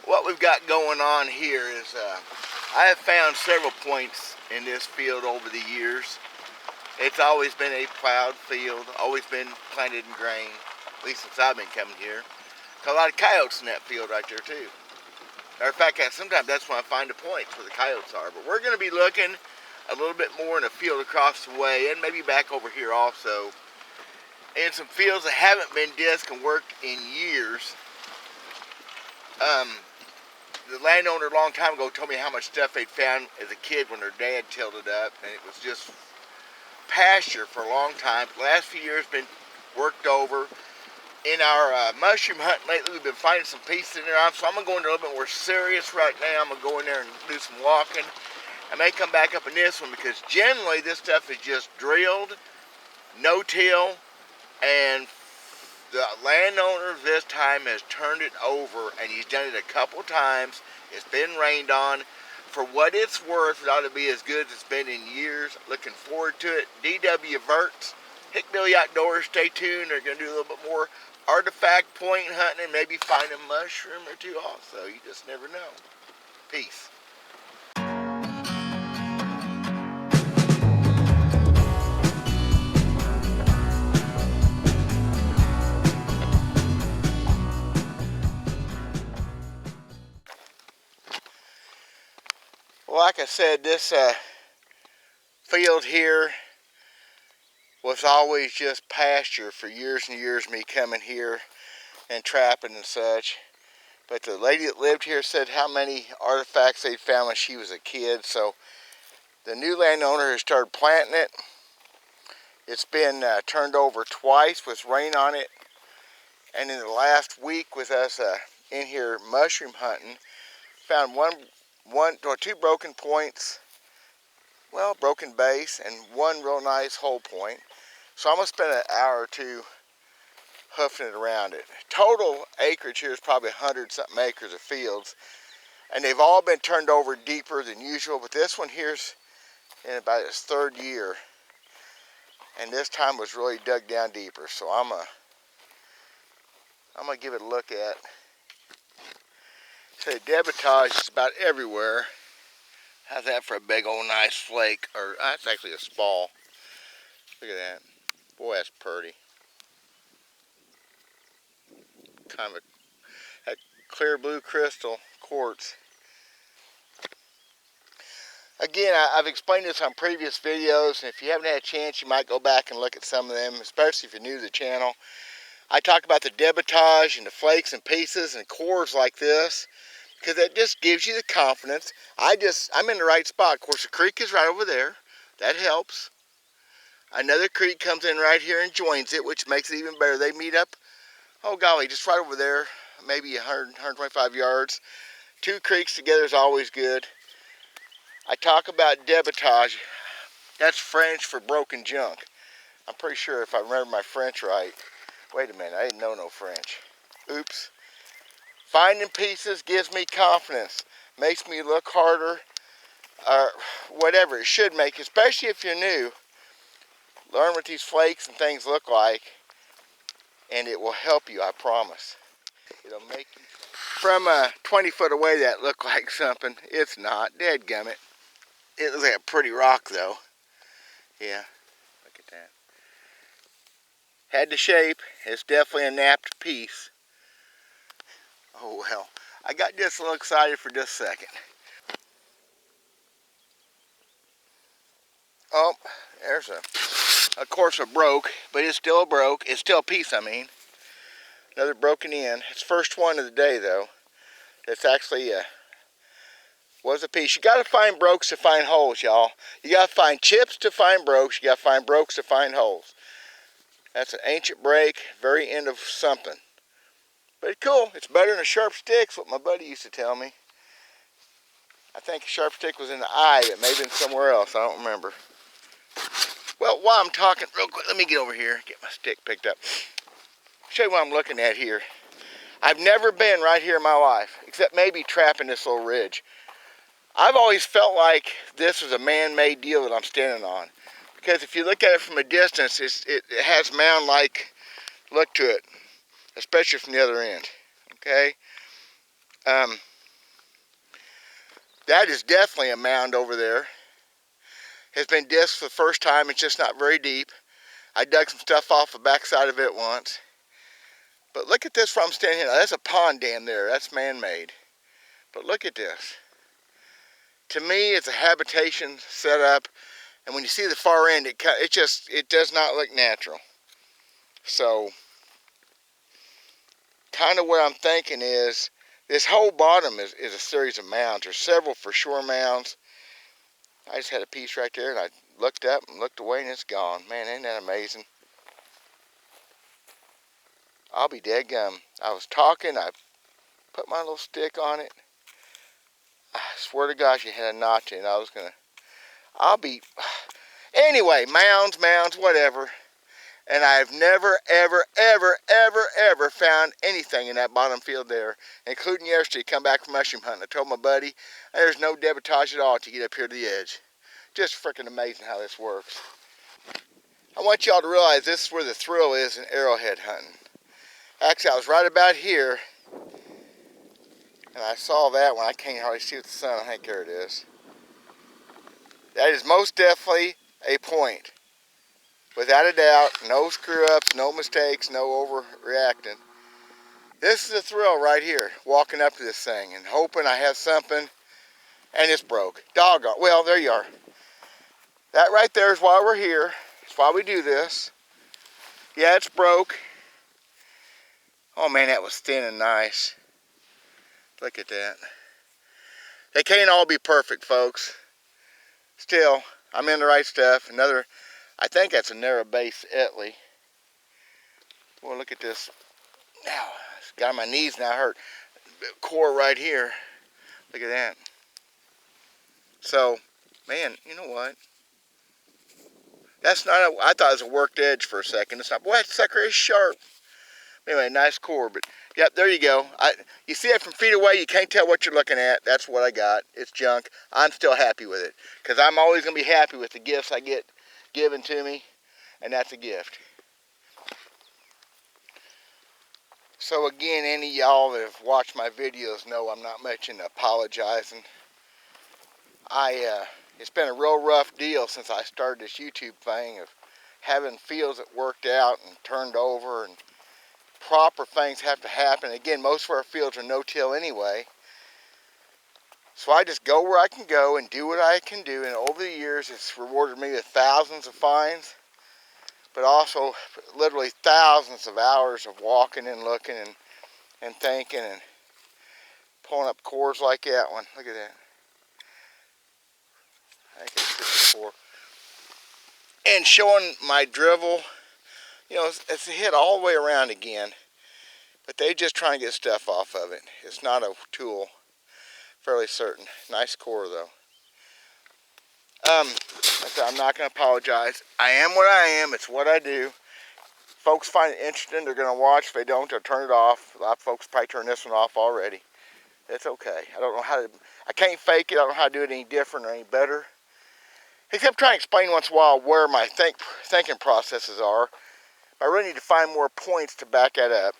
What we've got going on here is I have found several points in this field over the years. It's always been a plowed field, always been planted in grain, at least since I've been coming here. A lot of coyotes in that field right there too. Matter of fact, sometimes that's when I find the points where the coyotes are. But we're going to be looking a little bit more in a field across the way, and maybe back over here also, in some fields that haven't been disc and worked in years. The landowner a long time ago told me how much stuff they'd found as a kid when their dad tilled it up, and it was just pasture for a long time. The last few years been worked over. In our mushroom hunting lately, we've been finding some pieces in there, so I'm going to go into a little bit more serious right now. I'm going to go in there and do some walking. I may come back up in this one because generally this stuff is just drilled, no-till, and the landowner this time has turned it over, and he's done it a couple times. It's been rained on. For what it's worth, it ought to be as good as it's been in years. Looking forward to it. DW Verts, Hickbilly Outdoors, stay tuned. They're going to do a little bit more artifact point hunting and maybe find a mushroom or two also. You just never know. Peace. Well, like I said, this field here was always just pasture for years and years, me coming here and trapping and such. But the lady that lived here said how many artifacts they'd found when she was a kid. So the new landowner has started planting it. It's been turned over twice with rain on it. And in the last week with us in here mushroom hunting, found one or two broken points, well, broken base, and one real nice hole point. So I'm going to spend an hour or two hoofing it around it. Total acreage here is probably 100-something acres of fields, and they've all been turned over deeper than usual, but this one here's in about its third year, and this time was really dug down deeper. So I'm gonna give it a look at. So debitage is about everywhere. How's that for a big old nice flake? Or that's actually a spall. Look at that. Boy, that's pretty. Kind of a clear blue crystal quartz. Again, I've explained this on previous videos, and if you haven't had a chance, you might go back and look at some of them, especially if you're new to the channel. I talk about the debitage and the flakes and pieces and cores like this, because that just gives you the confidence. I'm in the right spot. Of course, the creek is right over there. That helps. Another creek comes in right here and joins it, which makes it even better. They meet up, oh golly, just right over there, maybe 100, 125 yards. Two creeks together is always good. I talk about debitage. That's French for broken junk. I'm pretty sure if I remember my French right. Wait a minute, I didn't know no French. Oops. Finding pieces gives me confidence. Makes me look harder. Whatever it should make, especially if you're new. Learn what these flakes and things look like, and it will help you, I promise. It'll make you. From 20 foot away, that looked like something. It's not. Dadgummit. It looks like a pretty rock, though. Yeah, look at that. Had the shape. It's definitely a napped piece. Oh well, I got just a little excited for just a second. Oh, there's of course a broke, but it's still a broke. It's still a piece, I mean. Another broken in. It's the first one of the day, though. It's actually was a piece. You got to find brokes to find holes, y'all. You got to find chips to find brokes. You got to find brokes to find holes. That's an ancient break, very end of something. But it's cool. It's better than a sharp stick's what my buddy used to tell me. I think a sharp stick was in the eye. It may have been somewhere else. I don't remember. Well, while I'm talking real quick, let me get over here, get my stick picked up. Show you what I'm looking at here. I've never been right here in my life, except maybe trapping this little ridge. I've always felt like this was a man-made deal that I'm standing on. Because if you look at it from a distance, it has mound-like look to it, especially from the other end. Okay? That is definitely a mound over there. Has been disked for the first time. It's just not very deep. I dug some stuff off the backside of it once. But look at this where I'm standing here. That's a pond dam there. That's man-made. But look at this. To me, it's a habitation set up. And when you see the far end, it does not look natural. So, kind of what I'm thinking is, this whole bottom is a series of mounds. There's several for sure mounds. I just had a piece right there, and I looked up and looked away, and it's gone. Man, ain't that amazing? I'll be dead gum. I was talking, I put my little stick on it. I swear to gosh, it had a notch in it. Anyway, mounds, whatever. And I've never, ever, ever, ever, ever found anything in that bottom field there, including yesterday, come back from mushroom hunting. I told my buddy, there's no debitage at all to get up here to the edge. Just freaking amazing how this works. I want y'all to realize this is where the thrill is in arrowhead hunting. Actually, I was right about here, and I saw that when I can't hardly see with the sun. I think there it is. That is most definitely a point. Without a doubt, no screw-ups, no mistakes, no overreacting. This is a thrill right here, walking up to this thing and hoping I have something, and it's broke. Doggone. Well, there you are. That right there is why we're here. It's why we do this. Yeah, it's broke. Oh man, that was thin and nice. Look at that. They can't all be perfect, folks. Still, I'm in the right stuff. I think that's a narrow base Etley. Well, look at this. Now, it's got my knees now hurt. Core right here. Look at that. So, man, you know what? That's not I thought it was a worked edge for a second. It's not. Boy, that sucker is sharp. Anyway, nice core. But, yep, there you go. You see it from feet away. You can't tell what you're looking at. That's what I got. It's junk. I'm still happy with it. Because I'm always going to be happy with the gifts I get given to me. And that's a gift. So again, any of y'all that have watched my videos know I'm not much into apologizing. It's been a real rough deal since I started this YouTube thing of having fields that worked out and turned over, and proper things have to happen. Again, most of our fields are no-till anyway. So I just go where I can go and do what I can do, and over the years it's rewarded me with thousands of finds, but also literally thousands of hours of walking and looking and thinking and pulling up cores like that one. Look at that. I think it's 54. And showing my drivel, you know, it's a hit all the way around again. But they just try and get stuff off of it. It's not a tool, fairly certain. Nice core though. I'm not going to apologize. I am what I am. It's what I do. Folks find it interesting, they're going to watch. If they don't, they'll turn it off. A lot of folks probably turn this one off already. It's okay. I don't know how to, I can't fake it. I don't know how to do it any different or any better. Except trying to explain once in a while where my thinking processes are. I really need to find more points to back that up.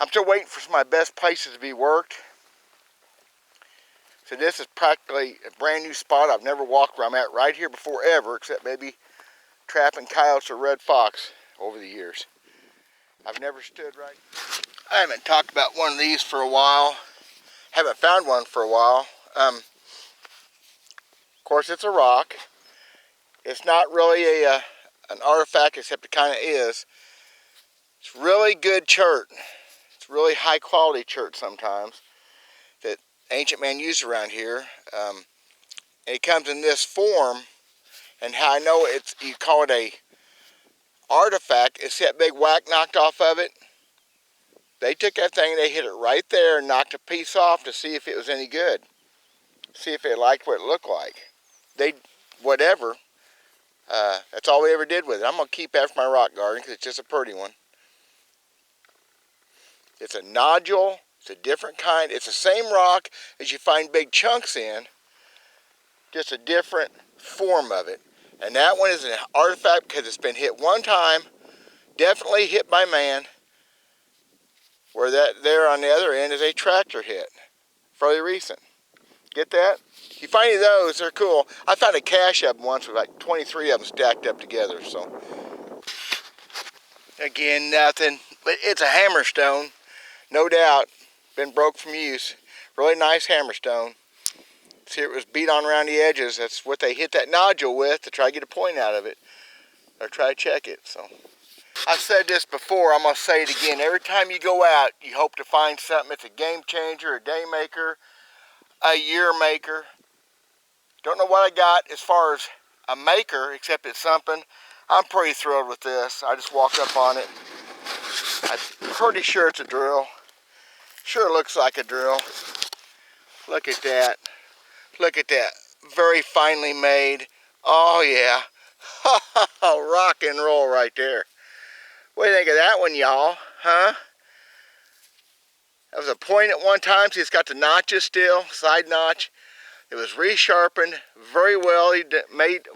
I'm still waiting for some of my best places to be worked. So this is practically a brand new spot. I've never walked where I'm at right here before ever, except maybe trapping coyotes or red fox over the years. I've never stood right. I haven't talked about one of these for a while. Haven't found one for a while. Of course, it's a rock. It's not really an artifact, except it kind of is. It's really good chert. It's really high quality chert sometimes that ancient man used around here. And it comes in this form, and how I know you call it a artifact, is that big whack knocked off of it. They took that thing and they hit it right there and knocked a piece off to see if it was any good. See if they liked what it looked like. Whatever. That's all we ever did with it. I'm going to keep that for my rock garden because it's just a pretty one. It's a nodule. It's a different kind. It's the same rock as you find big chunks in, just a different form of it. And that one is an artifact because it's been hit one time, definitely hit by man, where that there on the other end is a tractor hit, fairly recent. Get that? You find any of those, they're cool. I found a cache of them once with like 23 of them stacked up together. So again, nothing. But it's a hammerstone, no doubt. Been broke from use. Really nice hammerstone. See, it was beat on around the edges. That's what they hit that nodule with to try to get a point out of it, or try to check it. So I've said this before, I'm gonna say it again. Every time you go out, you hope to find something that's a game changer, a day maker, a year maker. Don't know what I got as far as a maker, except it's something. I'm pretty thrilled with this. I just walked up on it. I'm pretty sure it's a drill. Sure looks like a drill. Look at that. Look at that. Very finely made. Oh yeah. Rock and roll right there. What do you think of that one, y'all? Huh? That was a point at one time. See, it's got the notches still, side notch. It was resharpened, very well made,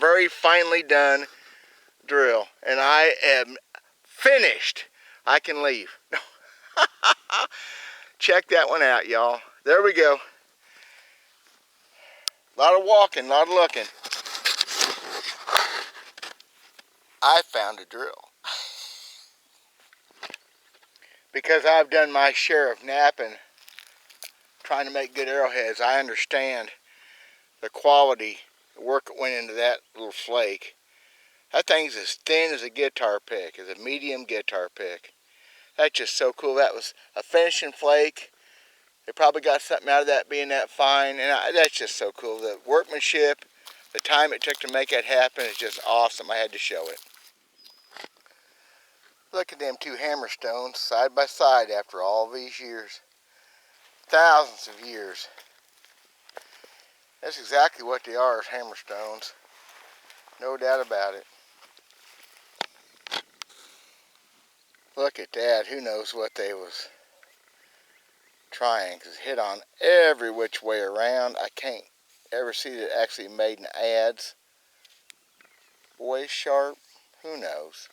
very finely done drill. And I am finished. I can leave. Check that one out, y'all. There we go. A lot of walking, a lot of looking. I found a drill. Because I've done my share of napping, trying to make good arrowheads, I understand the quality, the work that went into that little flake. That thing's as thin as a guitar pick, as a medium guitar pick. That's just so cool. That was a finishing flake. They probably got something out of that being that fine, and that's just so cool. The workmanship, the time it took to make that happen is just awesome. I had to show it. Look at them two hammerstones side by side after all these years. Thousands of years. That's exactly what they are, is hammerstones. No doubt about it. Look at that. Who knows what they was trying, because it hit on every which way around. I can't ever see that it actually made an adze. Boy, sharp. Who knows?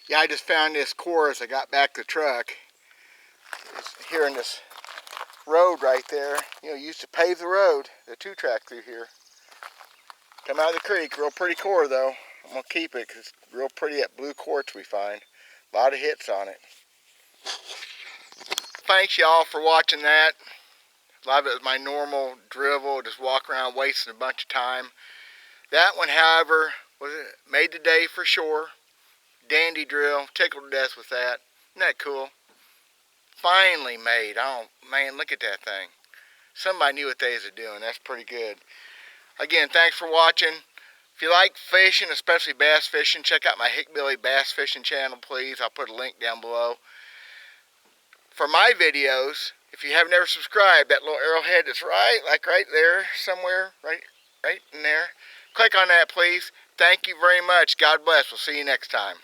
Yeah, I just found this core as I got back to the truck. It's here in this road right there. You know, used to pave the road, the 2-track through here. Come out of the creek, real pretty core though. I'm gonna keep it because it's real pretty, that blue quartz we find. A lot of hits on it. Thanks y'all for watching that. A lot of it was my normal drivel, just walk around wasting a bunch of time. That one, however, was made the day for sure. Dandy drill, tickled to death with that. Isn't that cool? Finely made. Oh man, look at that thing. Somebody knew what they was doing. That's pretty good. Again, thanks for watching. If you like fishing, especially bass fishing, check out my Hickbilly Bass Fishing channel, please. I'll put a link down below. For my videos, if you haven't ever subscribed, that little arrowhead is right there, somewhere, right in there. Click on that, please. Thank you very much. God bless. We'll see you next time.